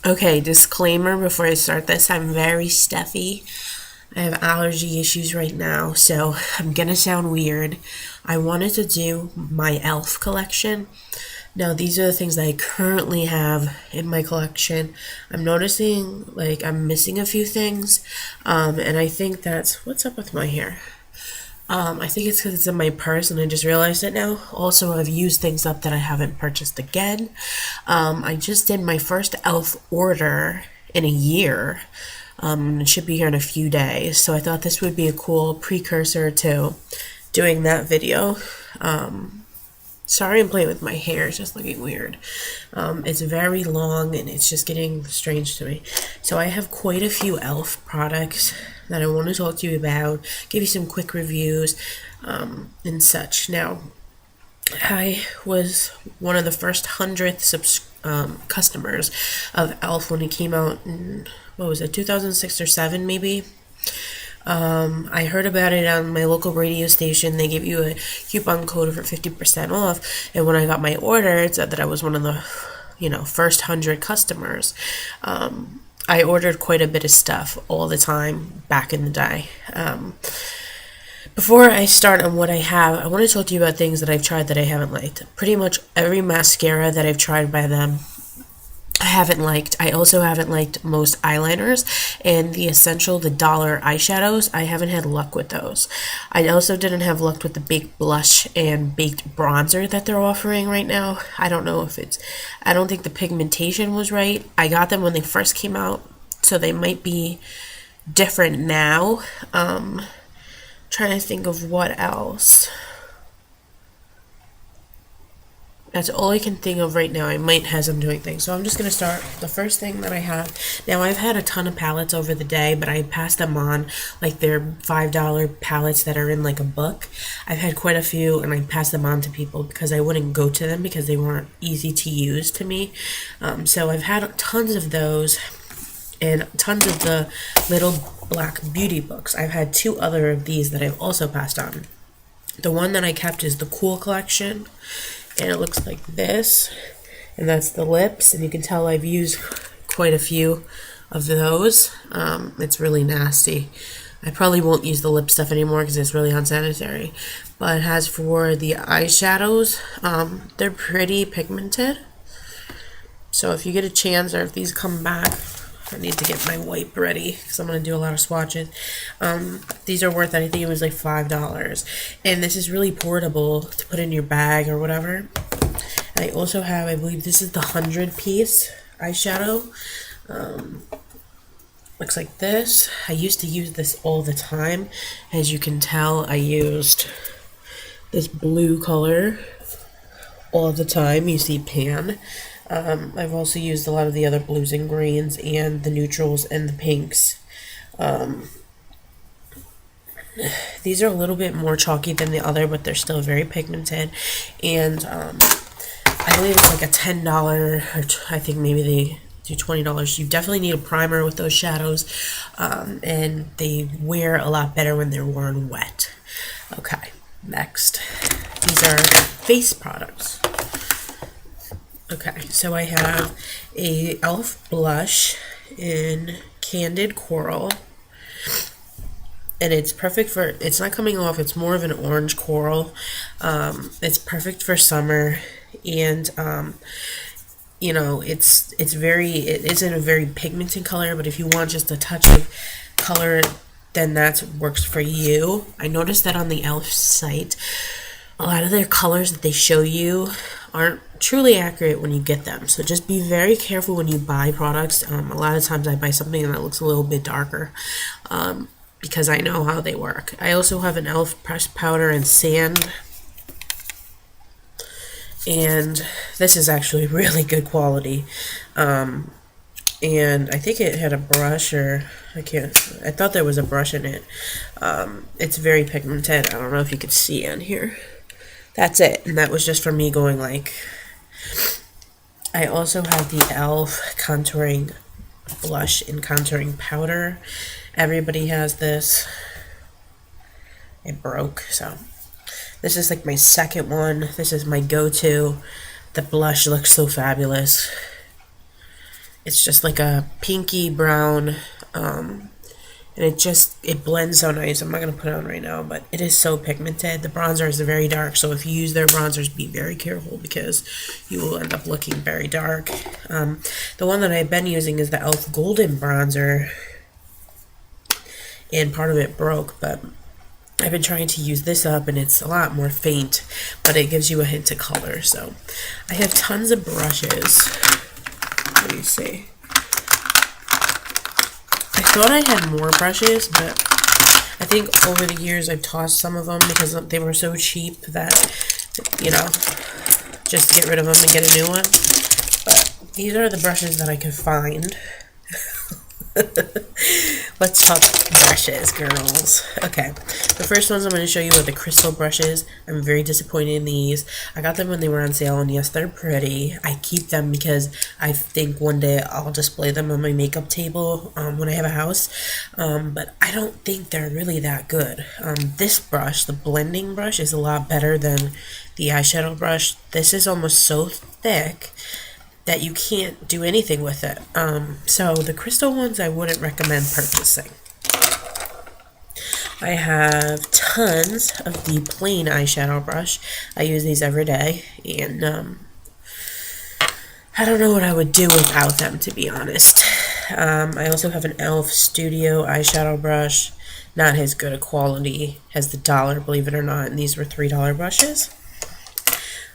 Okay, disclaimer before I start this, I'm very stuffy. I have allergy issues right now, so I'm gonna sound weird. I wanted to do my e.l.f. collection. Now, these are the things that I currently have in my collection. I'm noticing like I'm missing a few things, and I think that's what's up with my hair. I think it's because it's in my purse and I just realized it now. Also, I've used things up that I haven't purchased again. I just did my first e.l.f. order in a year. It should be here in a few days. So I thought this would be a cool precursor to doing that video. Sorry I'm playing with my hair, it's just looking weird. It's very long and it's just getting strange to me. So I have quite a few e.l.f. products that I want to talk to you about, give you some quick reviews, and such. Now, I was one of the first 100th customers of e.l.f. when it came out in, what was it, 2006 or 7 maybe? I heard about it on my local radio station. They gave you a coupon code for 50% off. And when I got my order, it said that I was one of the, first 100 customers. I ordered quite a bit of stuff all the time back in the day. Before I start on what I have, I want to talk to you about things that I've tried that I haven't liked. Pretty much every mascara that I've tried by them, I haven't liked. I also haven't liked most eyeliners and the dollar eyeshadows. I haven't had luck with those. I also didn't have luck with the baked blush and baked bronzer that they're offering right now. I don't know if I don't think the pigmentation was right. I got them when they first came out, so they might be different now. Trying to think of what else. That's all I can think of right now. I might have some doing things. So I'm just going to start. The first thing that I have. Now, I've had a ton of palettes over the day, but I passed them on. Like, they're $5 palettes that are in, like, a book. I've had quite a few, and I passed them on to people because I wouldn't go to them because they weren't easy to use to me. So I've had tons of those and tons of the little black beauty books. I've had 2 other of these that I've also passed on. The one that I kept is the Cool Collection. And it looks like this, and that's the lips, and you can tell I've used quite a few of those. It's really nasty. I probably won't use the lip stuff anymore because it's really unsanitary. But as for the eyeshadows, they're pretty pigmented. So if you get a chance, or if these come back, I need to get my wipe ready because I'm going to do a lot of swatches. These are worth, I think it was like $5. And this is really portable to put in your bag or whatever. And I also have, I believe this is the 100-piece eyeshadow. Looks like this. I used to use this all the time. As you can tell, I used this blue color all the time. You see pan. I've also used a lot of the other blues and greens and the neutrals and the pinks. These are a little bit more chalky than the other, but they're still very pigmented. And I believe it's like a $10, or I think maybe they do $20. You definitely need a primer with those shadows, and they wear a lot better when they're worn wet. Okay, next. These are face products. Okay, so I have a e.l.f. blush in Candid Coral. And it's perfect for, it's not coming off, it's more of an orange coral. It's perfect for summer. And, it isn't a very pigmented color, but if you want just a touch of color, then that works for you. I noticed that on the e.l.f. site, a lot of their colors that they show you aren't truly accurate when you get them. So just be very careful when you buy products. A lot of times I buy something and that looks a little bit darker because I know how they work. I also have an e.l.f. pressed powder and sand. And this is actually really good quality. And I think it had a brush, or I thought there was a brush in it. It's very pigmented. I don't know if you could see on here. That's it, and that was just for me going like. I also have the e.l.f. contouring blush and contouring powder. Everybody has this. It broke, so this is like my second one. This is my go-to. The blush looks so fabulous. It's just like a pinky brown, and it blends so nice. I'm not gonna put it on right now, but it is so pigmented. The bronzer is very dark, so if you use their bronzers, be very careful because you will end up looking very dark. The one that I've been using is the e.l.f. Golden Bronzer, and part of it broke, but I've been trying to use this up, and it's a lot more faint, but it gives you a hint of color. So I have tons of brushes. Let me see. I thought I had more brushes, but I think over the years I've tossed some of them because they were so cheap that, you know, just to get rid of them and get a new one. But these are the brushes that I could find. Let's talk brushes, girls. Okay, the first ones I'm going to show you are the crystal brushes. I'm very disappointed in these. I got them when they were on sale, and yes, they're pretty. I keep them because I think one day I'll display them on my makeup table when I have a house, but I don't think they're really that good. This brush, the blending brush, is a lot better than the eyeshadow brush. This is almost so thick that you can't do anything with it. So the crystal ones I wouldn't recommend purchasing. I have tons of the plain eyeshadow brush. I use these every day, and I don't know what I would do without them, to be honest. I also have an e.l.f. Studio eyeshadow brush. Not as good a quality as the dollar, believe it or not, and these were $3 brushes.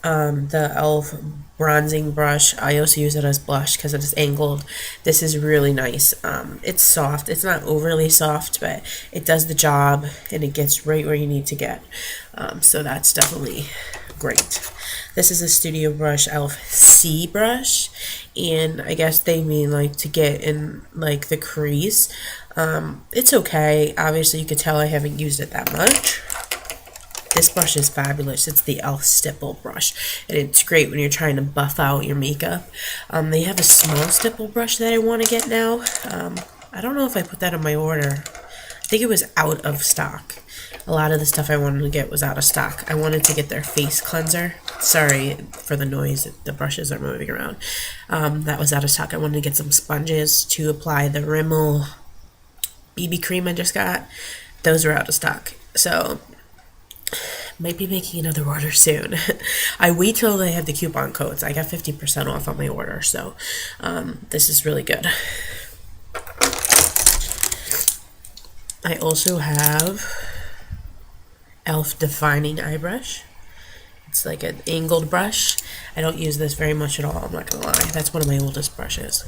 The e.l.f. bronzing brush, I also use it as blush because it is angled. This is really nice. It's soft. It's not overly soft, but it does the job, and it gets right where you need to get. So that's definitely great. This is a Studio Brush e.l.f. C brush, and I guess they mean like to get in like the crease. It's okay. Obviously, you could tell I haven't used it that much. This brush is fabulous. It's the e.l.f. Stipple brush, and it's great when you're trying to buff out your makeup. They have a small stipple brush that I want to get now. I don't know if I put that in my order. I think it was out of stock. A lot of the stuff I wanted to get was out of stock. I wanted to get their face cleanser. Sorry for the noise. The brushes are moving around. That was out of stock. I wanted to get some sponges to apply the Rimmel BB cream I just got. Those were out of stock. So might be making another order soon. I wait till they have the coupon codes. I got 50% off on my order, so this is really good. I also have e.l.f. Defining Eye Brush. It's like an angled brush. I don't use this very much at all, I'm not gonna lie. That's one of my oldest brushes.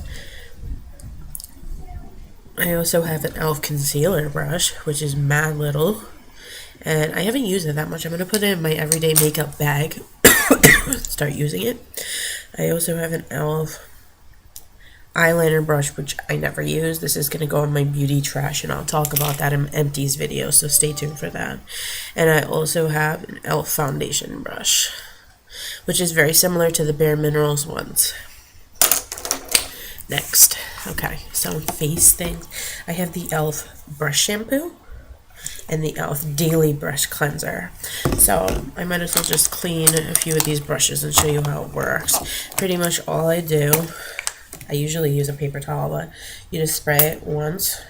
I also have an e.l.f. Concealer brush, which is mad little. And I haven't used it that much. I'm going to put it in my everyday makeup bag. Start using it. I also have an e.l.f. eyeliner brush, which I never use. This is going to go in my beauty trash, and I'll talk about that in empties video, so stay tuned for that. And I also have an e.l.f. foundation brush, which is very similar to the Bare Minerals ones. Next. Okay, some face things. I have the e.l.f. brush shampoo and the e.l.f. Daily Brush Cleanser. So I might as well just clean a few of these brushes and show you how it works. Pretty much all I do, I usually use a paper towel, but you just spray it once,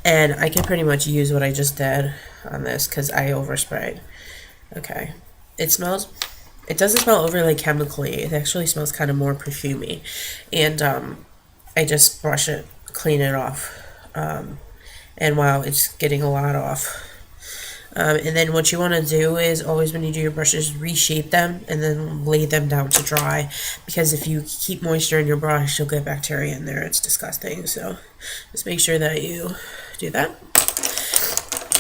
and I can pretty much use what I just did on this because I oversprayed. Okay, it doesn't smell overly chemically. It actually smells kind of more perfumey, and I just brush it, clean it off. And wow, it's getting a lot off. And then what you want to do is always when you do your brushes, reshape them and then lay them down to dry, because if you keep moisture in your brush, you'll get bacteria in there. It's disgusting. So just make sure that you do that.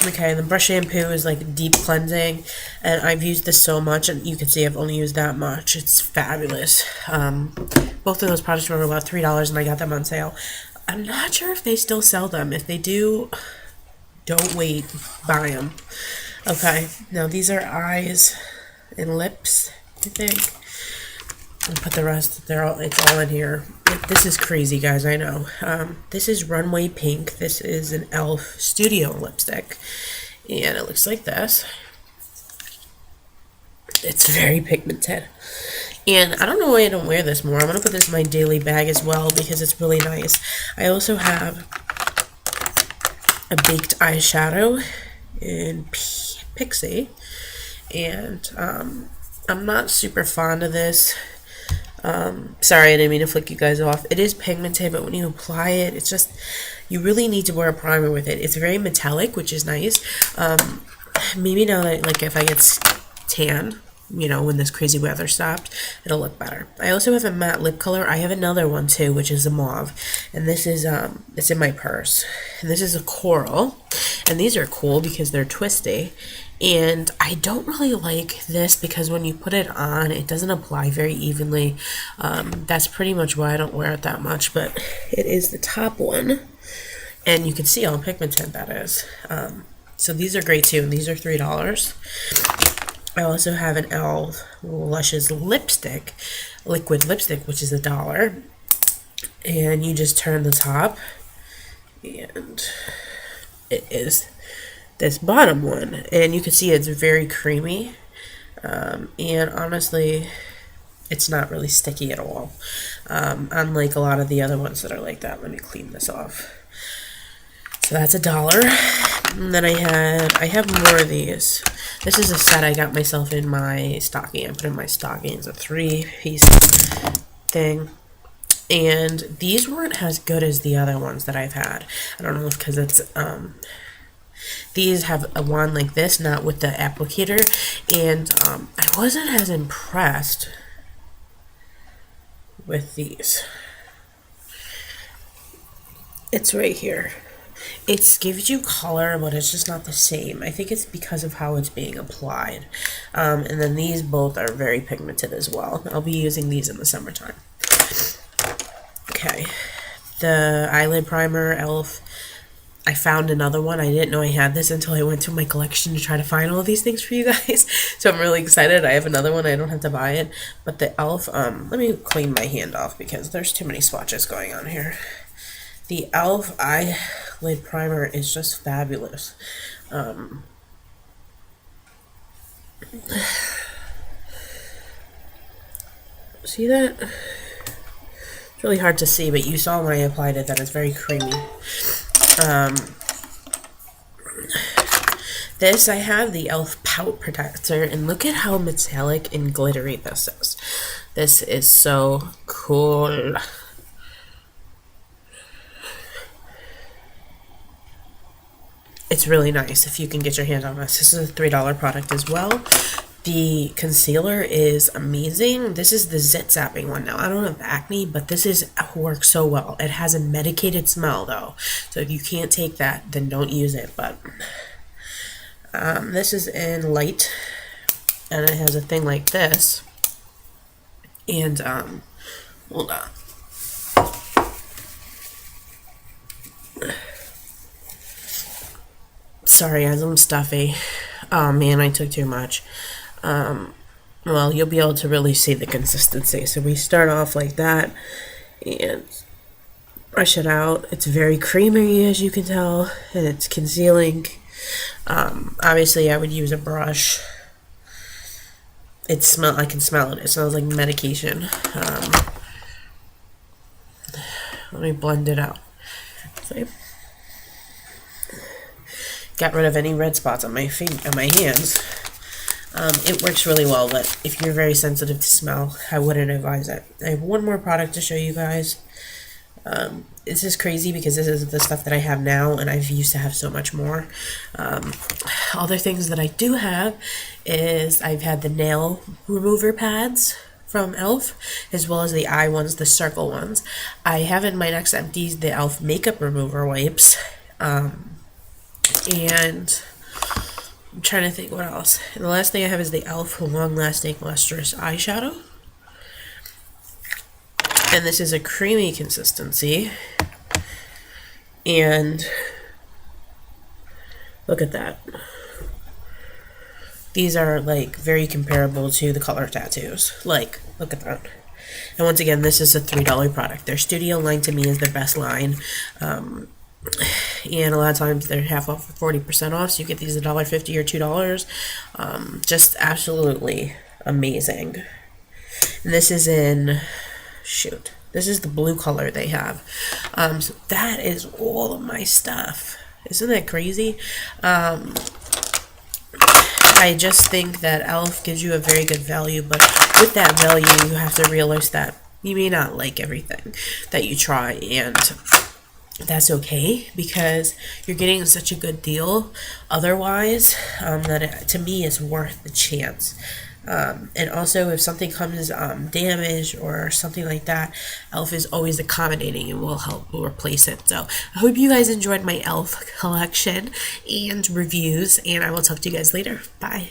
Okay, the brush shampoo is like deep cleansing, and I've used this so much, and you can see I've only used that much. It's fabulous. Both of those products were about $3, and I got them on sale. I'm not sure if they still sell them. If they do, don't wait. Buy them. Okay, now these are eyes and lips, I think. I'll put the rest. It's all in here. This is crazy, guys. I know. This is Runway Pink. This is an e.l.f. Studio lipstick, and it looks like this. It's very pigmented, And I don't know why I don't wear this more. I'm going to put this in my daily bag as well because it's really nice. I also have a baked eyeshadow in Pixie. And I'm not super fond of this. Sorry, I didn't mean to flick you guys off. It is pigmented, but when you apply it, it's just, you really need to wear a primer with it. It's very metallic, which is nice. Maybe now that, like, if I get tan, you know, when this crazy weather stopped, it'll look better. I also have a matte lip color. I have another one too, which is a mauve, and this is it's in my purse, and this is a coral, and these are cool because they're twisty. And I don't really like this because when you put it on, it doesn't apply very evenly. That's pretty much why I don't wear it that much, but it is the top one, and you can see how pigmented that is. So these are great too, and these are $3. I also have an e.l.f. Luscious lipstick, liquid lipstick, which is $1. And you just turn the top, and it is this bottom one. And you can see it's very creamy. And honestly, it's not really sticky at all. Unlike a lot of the other ones that are like that. Let me clean this off. So that's $1. And then I have more of these. This is a set I got myself in my stocking. I put in my stocking. It's a 3-piece thing. And these weren't as good as the other ones that I've had. I don't know if because it's these have a wand like this, not with the applicator. And I wasn't as impressed with these. It's right here. It gives you color, but it's just not the same. I think it's because of how it's being applied. And then these both are very pigmented as well. I'll be using these in the summertime. Okay. The eyelid primer, e.l.f. I found another one. I didn't know I had this until I went to my collection to try to find all these things for you guys. So I'm really excited. I have another one. I don't have to buy it. But the e.l.f., let me clean my hand off because there's too many swatches going on here. The e.l.f. eyelid primer is just fabulous. See that? It's really hard to see, but you saw when I applied it that it's very creamy. This, I have the e.l.f. Pout Protector, and look at how metallic and glittery this is. This is so cool. It's really nice if you can get your hand on this. This is a $3 product as well. The concealer is amazing. This is the Zit Zapping one. Now, I don't have acne, but this works so well. It has a medicated smell, though. So if you can't take that, then don't use it. But this is in light, and it has a thing like this. And, hold on. Sorry, guys, I'm stuffy. Oh, man, I took too much. Well, you'll be able to really see the consistency. So we start off like that and brush it out. It's very creamy, as you can tell, and it's concealing. Obviously, I would use a brush. I can smell it. It smells like medication. Let me blend it out. See? Got rid of any red spots on my feet, on my hands. It works really well, but if you're very sensitive to smell, I wouldn't advise it. I have one more product to show you guys. This is crazy because this is the stuff that I have now, and I've used to have so much more. Other things that I do have is I've had the nail remover pads from e.l.f. as well as the eye ones, the circle ones. I have in my next empties the e.l.f. makeup remover wipes. And I'm trying to think what else. And the last thing I have is the e.l.f. Long Lasting Lustrous Eyeshadow. And this is a creamy consistency. And look at that. These are like very comparable to the Color Tattoos. Like, look at that. And once again, this is a $3 product. Their Studio line to me is their best line. And a lot of times they're half off or 40% off, so you get these $1.50 or $2. Just absolutely amazing. And this is in, shoot, this is the blue color they have. So that is all of my stuff. Isn't that crazy? I just think that e.l.f. gives you a very good value, but with that value, you have to realize that you may not like everything that you try, and that's okay because you're getting such a good deal otherwise, that it, to me, is worth the chance. And also, if something comes damaged or something like that, e.l.f. is always accommodating and will help replace it. So I hope you guys enjoyed my e.l.f. collection and reviews, and I will talk to you guys later. Bye.